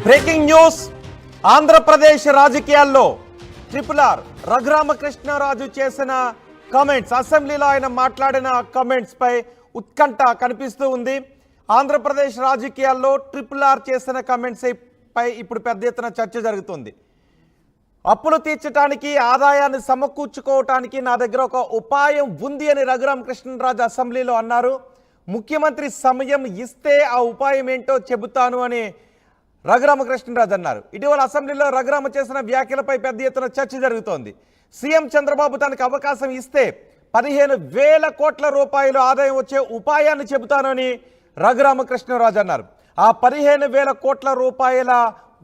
Breaking news. Andhra Pradesh రాజకీయాల్లో triple Raghuramakrishnaraju చేసిన comments, అసెంబ్లీలో ఆయన మాట్లాడిన కామెంట్స్ పై ఉత్కంఠ కనిపిస్తూ ఉంది. ఆంధ్రప్రదేశ్ రాజకీయాల్లో ట్రిపుల్ చేసిన కామెంట్స్ పై ఇప్పుడు పెద్ద ఎత్తున చర్చ జరుగుతుంది. అప్పులు తీర్చడానికి, ఆదాయాన్ని సమకూర్చుకోవటానికి నా దగ్గర ఒక ఉపాయం ఉంది అని రఘురామకృష్ణరాజు అసెంబ్లీలో అన్నారు. ముఖ్యమంత్రి సమయం ఇస్తే ఆ ఉపాయం ఏంటో చెబుతాను అని రఘురామకృష్ణరాజు అన్నారు. ఇటీవల అసెంబ్లీలో రఘురామ చేసిన వ్యాఖ్యలపై పెద్ద ఎత్తున చర్చ జరుగుతోంది. సీఎం చంద్రబాబు తనకు అవకాశం ఇస్తే 15,000 కోట్ల రూపాయలు ఆదాయం వచ్చే ఉపాయాన్ని చెబుతానని రఘురామకృష్ణరాజు అన్నారు. ఆ 15,000 కోట్ల రూపాయల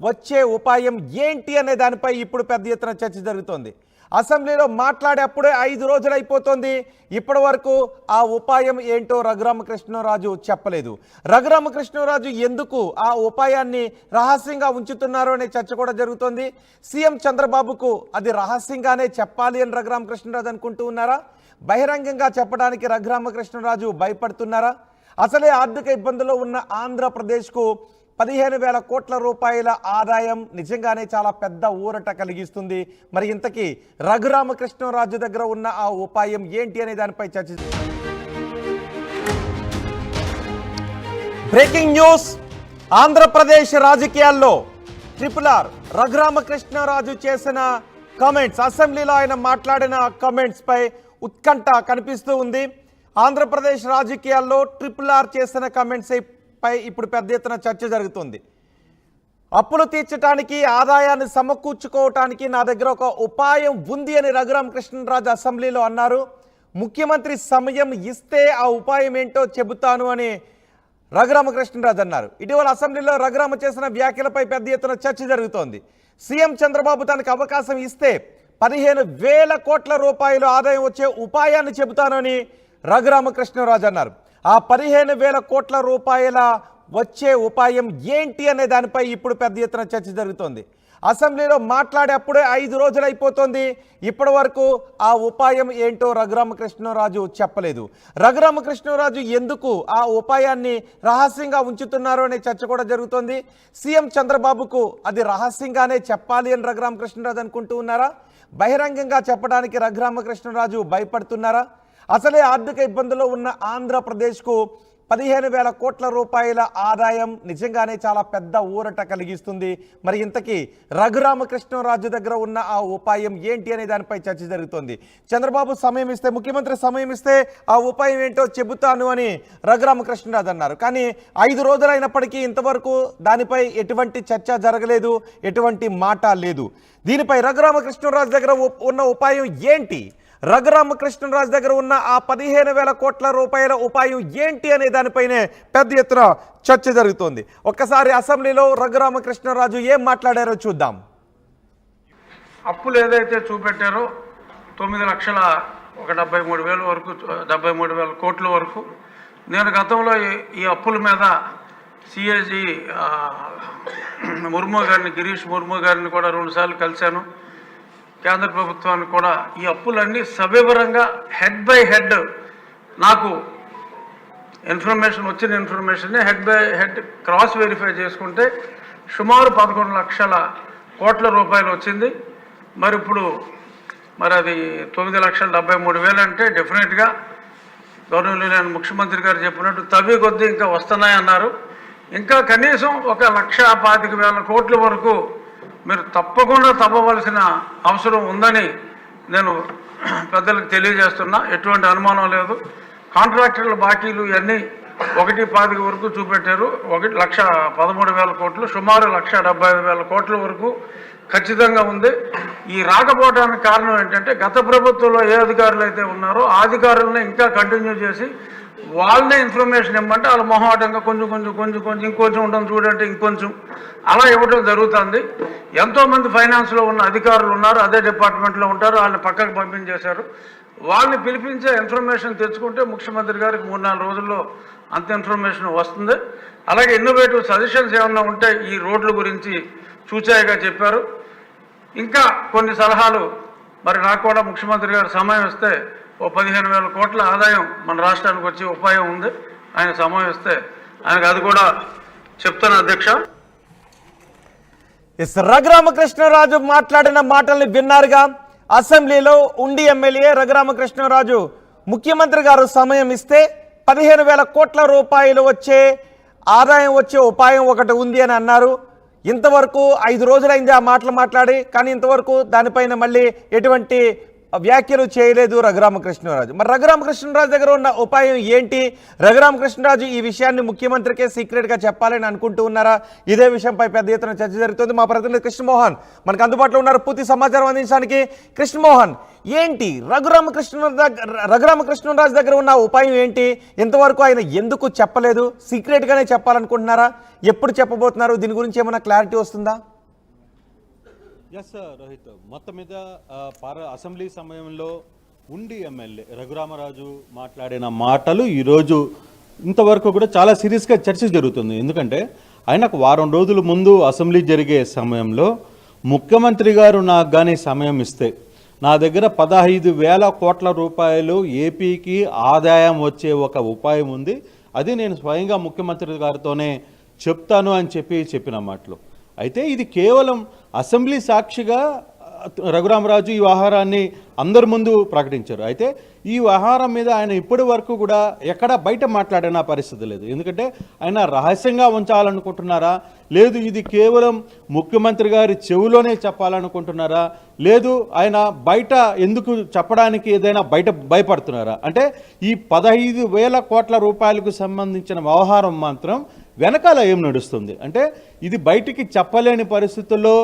వచ్చే ఉపాయం ఏంటి అనే దానిపై ఇప్పుడు పెద్ద ఎత్తున చర్చ జరుగుతోంది. అసెంబ్లీలో మాట్లాడేప్పుడే 5 రోజులు అయిపోతుంది. ఇప్పటి వరకు ఆ ఉపాయం ఏంటో రఘురామకృష్ణరాజు చెప్పలేదు. రఘురామకృష్ణరాజు ఎందుకు ఆ ఉపాయాన్ని రహస్యంగా ఉంచుతున్నారు అనే చర్చ కూడా జరుగుతోంది. సీఎం చంద్రబాబుకు అది రహస్యంగానే చెప్పాలి అని రఘురామకృష్ణరాజు అనుకుంటూ ఉన్నారా? బహిరంగంగా చెప్పడానికి రఘురామకృష్ణరాజు భయపడుతున్నారా? అసలే ఆర్థిక ఇబ్బందుల్లో ఉన్న ఆంధ్రప్రదేశ్కు 15,000 కోట్ల రూపాయల ఆదాయం నిజంగానే చాలా పెద్ద ఊరట కలిగిస్తుంది. మరి ఇంతకీ రఘురామకృష్ణరాజు దగ్గర ఉన్న ఆ ఉపాయం ఏంటి అనే దానిపై చర్చ. Breaking news. ఆంధ్రప్రదేశ్ రాజకీయాల్లో ట్రిపుల్ రఘురామకృష్ణరాజు చేసిన కామెంట్స్, అసెంబ్లీలో ఆయన మాట్లాడిన కామెంట్స్ పై ఉత్కంఠ కనిపిస్తూ ఉంది. ఆంధ్రప్రదేశ్ రాజకీయాల్లో ట్రిపుల్ చేసిన కామెంట్స్ పై ఇప్పుడు పెద్ద ఎత్తున చర్చ జరుగుతుంది. అప్పులు తీర్చడానికి, ఆదాయాన్ని సమకూర్చుకోవటానికి నా దగ్గర ఒక ఉపాయం ఉంది అని రఘురామకృష్ణరాజు అసెంబ్లీలో అన్నారు. ముఖ్యమంత్రి సమయం ఇస్తే ఆ ఉపాయం ఏంటో చెబుతాను అని రఘురామకృష్ణరాజు అన్నారు. ఇటీవల అసెంబ్లీలో రఘురామ చేసిన వ్యాఖ్యలపై పెద్ద ఎత్తున చర్చ జరుగుతోంది. సీఎం చంద్రబాబు తనకు అవకాశం ఇస్తే 15,000 కోట్ల రూపాయలు ఆదాయం వచ్చే ఉపాయాన్ని చెబుతానని రఘురామకృష్ణరాజు అన్నారు. ఆ 15,000 కోట్ల రూపాయల వచ్చే ఉపాయం ఏంటి అనే దానిపై ఇప్పుడు పెద్ద ఎత్తున చర్చ జరుగుతోంది. అసెంబ్లీలో మాట్లాడేప్పుడే 5 రోజులు అయిపోతుంది. ఇప్పటి వరకు ఆ ఉపాయం ఏంటో రఘురామకృష్ణరాజు చెప్పలేదు. రఘురామకృష్ణరాజు ఎందుకు ఆ ఉపాయాన్ని రహస్యంగా ఉంచుతున్నారు అనే చర్చ కూడా జరుగుతోంది. సీఎం చంద్రబాబుకు అది రహస్యంగానే చెప్పాలి అని రఘురామకృష్ణరాజు అనుకుంటూ ఉన్నారా? బహిరంగంగా చెప్పడానికి రఘురామకృష్ణరాజు భయపడుతున్నారా? అసలే ఆర్థిక ఇబ్బందుల్లో ఉన్న ఆంధ్రప్రదేశ్కు 15,000 కోట్ల రూపాయల ఆదాయం నిజంగానే చాలా పెద్ద ఊరట కలిగిస్తుంది. మరి ఇంతకీ రఘురామకృష్ణరాజు దగ్గర ఉన్న ఆ ఉపాయం ఏంటి అనే దానిపై చర్చ జరుగుతోంది. చంద్రబాబు సమయం ఇస్తే, ముఖ్యమంత్రి సమయం ఇస్తే ఆ ఉపాయం ఏంటో చెబుతాను అని రఘురామకృష్ణరాజు అన్నారు. కానీ 5 రోజులైనప్పటికీ ఇంతవరకు దానిపై ఎటువంటి చర్చ జరగలేదు, ఎటువంటి మాట లేదు. దీనిపై రఘురామకృష్ణరాజు దగ్గర ఉన్న ఉపాయం ఏంటి, రఘురామకృష్ణరాజు దగ్గర ఉన్న ఆ 15,000 కోట్ల రూపాయల ఉపాయం ఏంటి అనే దానిపైనే పెద్ద ఎత్తున చర్చ జరుగుతోంది. ఒక్కసారి అసెంబ్లీలో రఘురామకృష్ణరాజు ఏం మాట్లాడారో చూద్దాం. అప్పులు ఏదైతే చూపెట్టారో 9,73,000 వరకు, 73,000 కోట్ల వరకు, నేను గతంలో ఈ అప్పుల మీద సిఏజీ ముర్ము గారిని, గిరీష్ ముర్ము గారిని కూడా 2 సార్లు కలిశాను. కేంద్ర ప్రభుత్వాన్ని కూడా ఈ అప్పులన్నీ సవివరంగా హెడ్ బై హెడ్ నాకు వచ్చిన ఇన్ఫర్మేషన్ని head by head cross verify చేసుకుంటే సుమారు 11 లక్షల కోట్ల రూపాయలు వచ్చింది. మరి ఇప్పుడు అది 9,73,000 అంటే డెఫినెట్గా గవర్నమెంట్ ముఖ్యమంత్రి గారు చెప్పినట్టు తవ్వి కొద్దీ ఇంకా వస్తున్నాయన్నారు. ఇంకా కనీసం 1,25,000 కోట్ల వరకు మీరు తప్పకుండా తవ్వవలసిన అవసరం ఉందని నేను పెద్దలకు తెలియజేస్తున్నా. ఎటువంటి అనుమానం లేదు. కాంట్రాక్టర్ల బాకీలు ఇవన్నీ 1,25,000 వరకు చూపెట్టారు. 1,13,000 కోట్లు, సుమారు 1,75,000 కోట్ల వరకు ఖచ్చితంగా ఉంది. ఈ రాకపోవడానికి కారణం ఏంటంటే గత ప్రభుత్వంలో ఏ అధికారులు అయితే ఉన్నారో ఆ అధికారులను ఇంకా కంటిన్యూ చేసి వాళ్ళనే ఇన్ఫర్మేషన్ ఇవ్వమంటే వాళ్ళు మొహమాటంగా కొంచెం ఇంకొంచెం ఉండడం చూడంటే ఇంకొంచెం అలా ఇవ్వడం జరుగుతుంది. ఎంతోమంది ఫైనాన్స్లో ఉన్న అధికారులు ఉన్నారు, అదే డిపార్ట్మెంట్లో ఉంటారు, వాళ్ళని పక్కకు పంపించేశారు. వాళ్ళని పిలిపించే ఇన్ఫర్మేషన్ తెచ్చుకుంటే ముఖ్యమంత్రి గారికి 3-4 రోజుల్లో అంత ఇన్ఫర్మేషన్ వస్తుంది. అలాగే ఇన్నోవేటివ్ సజెషన్స్ ఏమన్నా ఉంటే ఈ రోడ్ల గురించి చూచాయిగా చెప్పారు. ఇంకా కొన్ని సలహాలు మరి నాకు కూడా ముఖ్యమంత్రి గారు సమయం ఇస్తే 15,000 కోట్ల ఆదాయం మన రాష్ట్రానికి వచ్చే ఉపాయం ఉంది. ఆయన సమయం ఇస్తే ఆయనకు అది కూడా చెప్తాను అధ్యక్ష. రఘురామకృష్ణరాజు మాట్లాడిన మాటల్ని విన్నారుగా. అసెంబ్లీలో ఉండి ఎమ్మెల్యే రఘురామకృష్ణరాజు ముఖ్యమంత్రి గారు సమయం ఇస్తే 15,000 కోట్ల రూపాయలు వచ్చే ఆదాయం వచ్చే ఉపాయం ఒకటి ఉంది అని అన్నారు. ఇంతవరకు 5 రోజులైంది ఆ మాటలు మాట్లాడి, కానీ ఇంతవరకు దానిపైన మళ్ళీ ఎటువంటి వ్యాఖ్యలు చేయలేదు రఘురామకృష్ణరాజు. మరి రఘురామకృష్ణరాజు దగ్గర ఉన్న ఉపాయం ఏంటి? రఘురామకృష్ణరాజు ఈ విషయాన్ని ముఖ్యమంత్రికే సీక్రెట్గా చెప్పాలని అనుకుంటూ ఉన్నారా? ఇదే విషయంపై పెద్ద ఎత్తున చర్చ జరుగుతుంది. మా ప్రతినిధి కృష్ణమోహన్ మనకు అందుబాటులో ఉన్నారు పూర్తి సమాచారం అందించడానికి. కృష్ణమోహన్, ఏంటి రఘురామకృష్ణరాజు దగ్గర ఉన్న ఉపాయం ఏంటి? ఇంతవరకు ఆయన ఎందుకు చెప్పలేదు? సీక్రెట్గానే చెప్పాలనుకుంటున్నారా? ఎప్పుడు చెప్పబోతున్నారు? దీని గురించి ఏమైనా క్లారిటీ వస్తుందా? ఎస్ రోహిత్, మొత్తం మీద అసెంబ్లీ సమయంలో ఉండి ఎమ్మెల్యే రఘురామరాజు మాట్లాడిన మాటలు ఈరోజు ఇంతవరకు కూడా చాలా సీరియస్గా చర్చ జరుగుతుంది. ఎందుకంటే ఆయనకు వారం రోజుల ముందు అసెంబ్లీ జరిగే సమయంలో ముఖ్యమంత్రి గారు నాకు కానీ సమయం ఇస్తే నా దగ్గర 15,000 కోట్ల రూపాయలు ఏపీకి ఆదాయం వచ్చే ఒక ఉపాయం ఉంది, అది నేను స్వయంగా ముఖ్యమంత్రి గారితోనే చెప్తాను అని చెప్పిన మాటలు. అయితే ఇది కేవలం అసెంబ్లీ సాక్షిగా రఘురామరాజు ఈ వ్యవహారాన్ని అందరి ముందు ప్రకటించారు. అయితే ఈ వ్యవహారం మీద ఆయన ఇప్పటి వరకు కూడా ఎక్కడ బయట మాట్లాడిన పరిస్థితి లేదు. ఎందుకంటే ఆయన రహస్యంగా ఉంచాలనుకుంటున్నారా, లేదు ఇది కేవలం ముఖ్యమంత్రి గారి చెవిలోనే చెప్పాలనుకుంటున్నారా, లేదు ఆయన బయట ఎందుకు చెప్పడానికి ఏదైనా భయపడుతున్నారా? అంటే ఈ 15,000 కోట్ల రూపాయలకు సంబంధించిన వ్యవహారం మాత్రం వెనకాల ఏం నడుస్తుంది అంటే ఇది బయటికి చెప్పలేని పరిస్థితుల్లో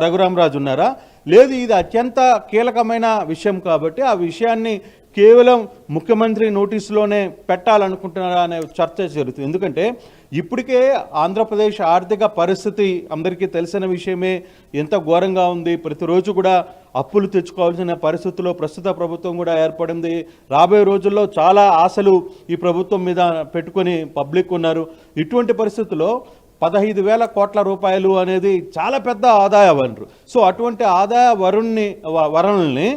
రఘురామరాజు ఉన్నారా, లేదు ఇది అత్యంత కీలకమైన విషయం కాబట్టి ఆ విషయాన్ని కేవలం ముఖ్యమంత్రి నోటీసులోనే పెట్టాలనుకుంటున్నారా అనే చర్చ జరుగుతుంది. ఎందుకంటే ఇప్పటికే ఆంధ్రప్రదేశ్ ఆర్థిక పరిస్థితి అందరికీ తెలిసిన విషయమే, ఎంత ఘోరంగా ఉంది. ప్రతిరోజు కూడా అప్పులు తెచ్చుకోవాల్సిన పరిస్థితుల్లో ప్రస్తుత ప్రభుత్వం కూడా ఏర్పడింది. రాబోయే రోజుల్లో చాలా ఆశలు ఈ ప్రభుత్వం మీద పెట్టుకొని పబ్లిక్ ఉన్నారు. ఇటువంటి పరిస్థితుల్లో 15,000 కోట్ల రూపాయలు అనేది చాలా పెద్ద ఆదాయ వనరు. సో అటువంటి ఆదాయ వనరుల్ని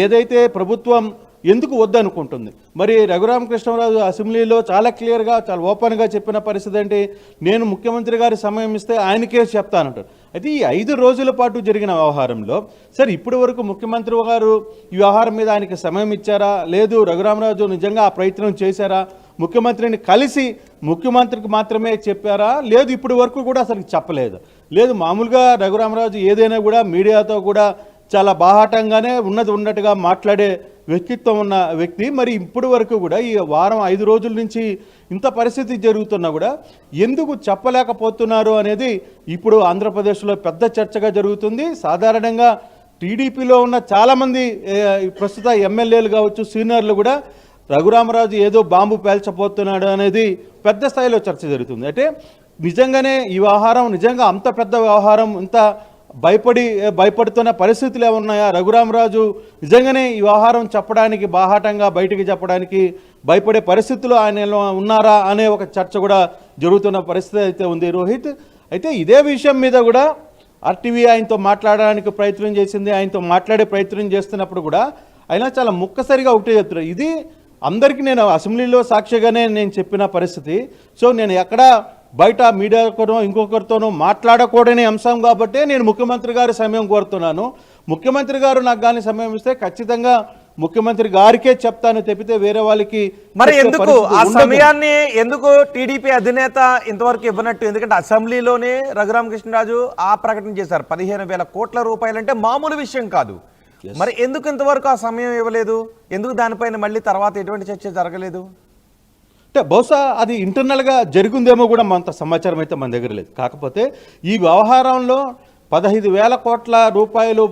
ఏదైతే ప్రభుత్వం ఎందుకు వద్దనుకుంటుంది? మరి రఘురామకృష్ణరాజు అసెంబ్లీలో చాలా క్లియర్గా చాలా ఓపెన్గా చెప్పిన పరిస్థితి ఏంటి, నేను ముఖ్యమంత్రి గారి సమయం ఇస్తే ఆయనకే చెప్తానంటారు. అయితే ఈ 5 రోజుల పాటు జరిగిన వ్యవహారంలో సరే ఇప్పటి వరకు ముఖ్యమంత్రి గారు ఈ వ్యవహారం మీద ఆయనకి సమయం ఇచ్చారా, లేదు రఘురామరాజు నిజంగా ఆ ప్రయత్నం చేశారా, ముఖ్యమంత్రిని కలిసి ముఖ్యమంత్రికి మాత్రమే చెప్పారా, లేదు ఇప్పటి వరకు కూడా అసలు చెప్పలేదు. లేదు మామూలుగా రఘురామరాజు ఏదైనా కూడా మీడియాతో కూడా చాలా బాహాటంగానే ఉన్నట్టుగా మాట్లాడే వ్యక్తిత్వం ఉన్న వ్యక్తి. మరి ఇప్పటి వరకు కూడా ఈ వారం 5 రోజుల నుంచి ఇంత పరిస్థితి జరుగుతున్నా కూడా ఎందుకు చెప్పలేకపోతున్నారు అనేది ఇప్పుడు ఆంధ్రప్రదేశ్లో పెద్ద చర్చగా జరుగుతుంది. సాధారణంగా టీడీపీలో ఉన్న చాలామంది ప్రస్తుత ఎమ్మెల్యేలు కావచ్చు, సీనియర్లు కూడా రఘురామరాజు ఏదో బాంబు పేల్చబోతున్నాడు అనేది పెద్ద స్థాయిలో చర్చ జరుగుతుంది. అంటే నిజంగానే ఈ వ్యవహారం నిజంగా అంత పెద్ద వ్యవహారం, ఇంత భయపడుతున్న పరిస్థితులు ఏమున్నాయా, రఘురామరాజు నిజంగానే ఈ వ్యవహారం చెప్పడానికి బాహాటంగా బయటికి చెప్పడానికి భయపడే పరిస్థితులు ఆయన ఉన్నారా అనే ఒక చర్చ కూడా జరుగుతున్న పరిస్థితి అయితే ఉంది రోహిత్. అయితే ఇదే విషయం మీద కూడా ఆర్టీవీ ఆయనతో మాట్లాడడానికి ప్రయత్నం చేసింది. ఆయనతో మాట్లాడే ప్రయత్నం చేస్తున్నప్పుడు కూడా ఆయన చాలా ముక్కసరిగా ఒకటే చెప్తున్నారు, ఇది అందరికీ నేను అసెంబ్లీలో సాక్షిగానే నేను చెప్పిన పరిస్థితి, సో నేను ఎక్కడ బయట మీడియాతోనో ఇంకొకరితోనో మాట్లాడకూడని అంశం కాబట్టి నేను ముఖ్యమంత్రి గారి సమయం కోరుతున్నాను. ముఖ్యమంత్రి గారు నాకు కానీ సమయం ఇస్తే ఖచ్చితంగా ముఖ్యమంత్రి గారికే చెప్తాను తప్పితే వేరే వాళ్ళకి. మరి ఎందుకు ఆ సమయాన్ని ఎందుకు టీడీపీ అధినేత ఇంతవరకు ఇవ్వనట్టు? ఎందుకంటే అసెంబ్లీలోనే రఘురామకృష్ణరాజు ఆ ప్రకటన చేశారు, 15,000 కోట్ల రూపాయలు అంటే మామూలు విషయం కాదు. మరి ఎందుకు ఇంతవరకు ఆ సమయం ఇవ్వలేదు? ఎందుకు దానిపైన మళ్ళీ తర్వాత ఎటువంటి చర్చ జరగలేదు? అంటే బహుశా అది ఇంటర్నల్గా జరిగిందేమో కూడా అంత సమాచారం అయితే మన దగ్గర లేదు. కాకపోతే ఈ వ్యవహారంలో 15,000 కోట్ల రూపాయలు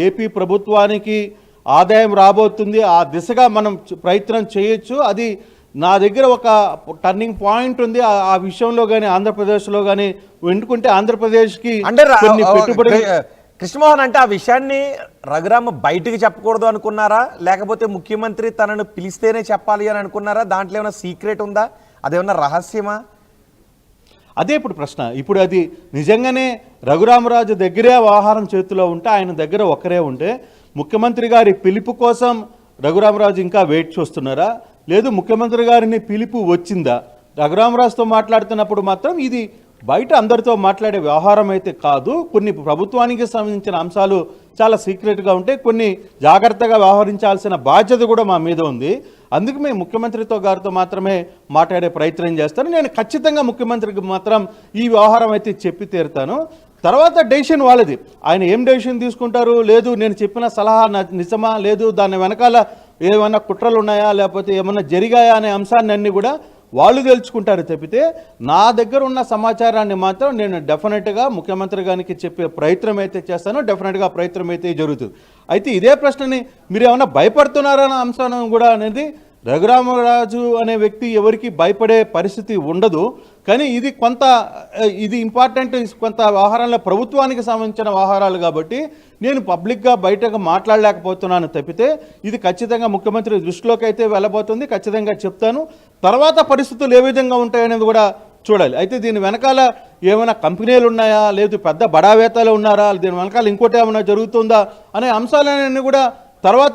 ఏపీ ప్రభుత్వానికి ఆదాయం రాబోతుంది, ఆ దిశగా మనం ప్రయత్నం చేయొచ్చు. అది నా దగ్గర ఒక టర్నింగ్ పాయింట్ ఉంది. ఆ విషయంలో కానీ ఆంధ్రప్రదేశ్లో కానీ ఎందుకుంటే ఆంధ్రప్రదేశ్కి కొన్ని పెట్టుబడులు. కృష్ణమోహన్, అంటే ఆ విషయాన్ని రఘురామ బయటికి చెప్పకూడదు అనుకున్నారా, లేకపోతే ముఖ్యమంత్రి తనను పిలిస్తేనే చెప్పాలి అని అనుకున్నారా? దాంట్లో ఏమైనా సీక్రెట్ ఉందా? అదేమన్నా రహస్యమా? అదే ఇప్పుడు ప్రశ్న. ఇప్పుడు అది నిజంగానే రఘురామరాజు దగ్గరే వ్యవహారం చేతిలో ఉంటే, ఆయన దగ్గర ఒకరే ఉంటే ముఖ్యమంత్రి గారి పిలుపు కోసం రఘురామరాజు ఇంకా వెయిట్ చేస్తున్నారా, లేదు ముఖ్యమంత్రి గారిని పిలుపు వచ్చిందా? రఘురామరాజుతో మాట్లాడుతున్నప్పుడు మాత్రం ఇది బయట అందరితో మాట్లాడే వ్యవహారం అయితే కాదు. కొన్ని ప్రభుత్వానికి సంబంధించిన అంశాలు చాలా సీక్రెట్గా ఉంటాయి, కొన్ని జాగ్రత్తగా వ్యవహరించాల్సిన బాధ్యత కూడా మా మీద ఉంది. అందుకు మేము ముఖ్యమంత్రితో గారితో మాత్రమే మాట్లాడే ప్రయత్నం చేస్తాను. నేను ఖచ్చితంగా ముఖ్యమంత్రికి మాత్రం ఈ వ్యవహారం అయితే చెప్పి తీరుతాను. తర్వాత డెసిషన్ వాళ్ళది, ఆయన ఏం డెసిషన్ తీసుకుంటారు, లేదు నేను చెప్పిన సలహా నిజమా, లేదు దాని వెనకాల ఏమైనా కుట్రలు ఉన్నాయా, లేకపోతే ఏమైనా జరిగాయా అనే అంశాన్ని అన్నీ కూడా వాళ్ళు తెలుసుకుంటారు తప్పితే నా దగ్గర ఉన్న సమాచారాన్ని మాత్రం నేను డెఫినెట్గా ముఖ్యమంత్రి గారికి చెప్పే ప్రయత్నం అయితే చేస్తాను. డెఫినెట్గా ప్రయత్నం అయితే జరుగుతుంది. అయితే ఇదే ప్రశ్నని మీరు ఏమైనా భయపడుతున్నారన్న అంశాన్ని కూడా అనేది, రఘురామరాజు అనే వ్యక్తి ఎవరికి భయపడే పరిస్థితి ఉండదు. కానీ ఇది ఇంపార్టెంట్, కొంత వ్యవహారాల్లో ప్రభుత్వానికి సంబంధించిన వ్యవహారాలు కాబట్టి నేను పబ్లిక్గా బయటకు మాట్లాడలేకపోతున్నాను తప్పితే ఇది ఖచ్చితంగా ముఖ్యమంత్రి దృష్టిలోకి అయితే వెళ్ళబోతుంది. ఖచ్చితంగా చెప్తాను. తర్వాత పరిస్థితులు ఏ విధంగా ఉంటాయనేది కూడా చూడాలి. అయితే దీని వెనకాల ఏమైనా కంపెనీలు ఉన్నాయా, లేదు పెద్ద బడావేత్తలు ఉన్నారా, దీని వెనకాల ఇంకోటి ఏమైనా జరుగుతుందా అనే అంశాలన్నీ కూడా తర్వాత